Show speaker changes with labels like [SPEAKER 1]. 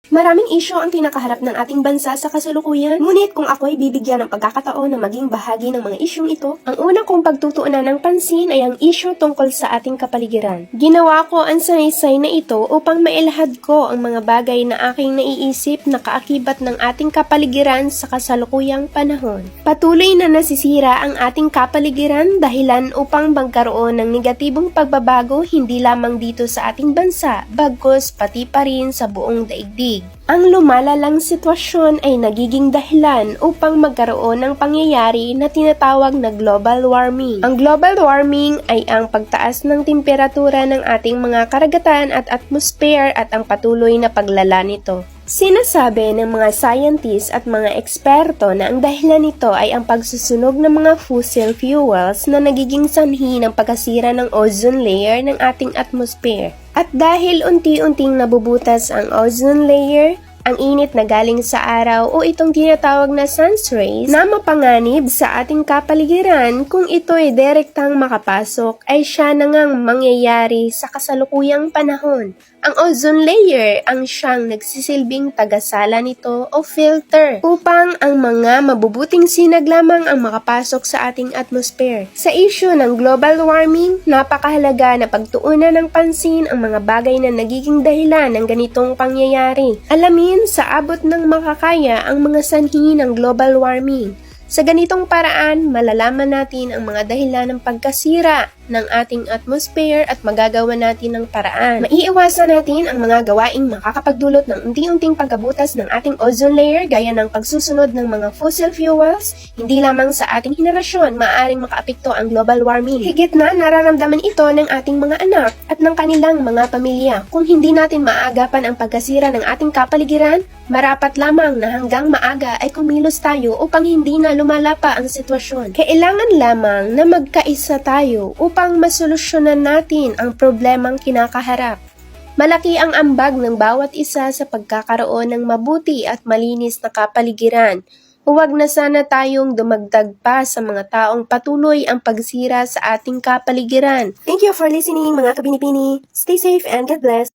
[SPEAKER 1] Maraming isyu ang kinakaharap ng ating bansa sa kasalukuyan, ngunit kung ako'y bibigyan ng pagkakataon na maging bahagi ng mga isyung ito, ang una kong pagtutuunan ng pansin ay ang isyu tungkol sa ating kapaligiran. Ginawa ko ang sanaysay na ito upang mailahad ko ang mga bagay na aking naiisip na kaakibat ng ating kapaligiran sa kasalukuyang panahon. Patuloy na nasisira ang ating kapaligiran dahilan upang magkaroon ng negatibong pagbabago hindi lamang dito sa ating bansa, bagkus pati pa rin sa buong daigdig. Ang lumalalang sitwasyon ay nagiging dahilan upang magkaroon ng pangyayari na tinatawag na global warming. Ang global warming ay ang pagtaas ng temperatura ng ating mga karagatan at atmosphere at ang patuloy na paglala nito. Sinasabi ng mga scientists at mga eksperto na ang dahilan nito ay ang pagsusunog ng mga fossil fuels na nagiging sanhi ng pagkasira ng ozone layer ng ating atmosphere. At dahil unti-unting nabubutas ang ozone layer, ang init na galing sa araw o itong tinatawag na sun's rays na mapanganib sa ating kapaligiran kung ito ay direktang makapasok ay siya na ngang mangyayari sa kasalukuyang panahon. Ang ozone layer ang siyang nagsisilbing tagasala nito o filter upang ang mga mabubuting sinag lamang ang makapasok sa ating atmosphere. Sa issue ng global warming, napakahalaga na pagtuunan ng pansin ang mga bagay na nagiging dahilan ng ganitong pangyayari. Alamin sa abot ng makakaya ang mga sanhi ng global warming. Sa ganitong paraan, malalaman natin ang mga dahilan ng pagkasira ng ating atmosphere at magagawa natin ng paraan. Maiiwasan natin ang mga gawaing makakapagdulot ng unti-unting pagkabutas ng ating ozone layer gaya ng pagsusunod ng mga fossil fuels, hindi lamang sa ating henerasyon maaaring makaapekto ang global warming. Higit na nararamdaman ito ng ating mga anak at ng kanilang mga pamilya. Kung hindi natin maaagapan ang pagkasira ng ating kapaligiran, marapat lamang na hanggang maaga ay kumilos tayo upang hindi na lumala pa ang sitwasyon. Kailangan lamang na magkaisa tayo upang masolusyonan natin ang problemang kinakaharap. Malaki ang ambag ng bawat isa sa pagkakaroon ng mabuti at malinis na kapaligiran. Huwag na sana tayong dumagdag pa sa mga taong patuloy ang pagsira sa ating kapaligiran. Thank you for listening mga kabinipini. Stay safe and God bless.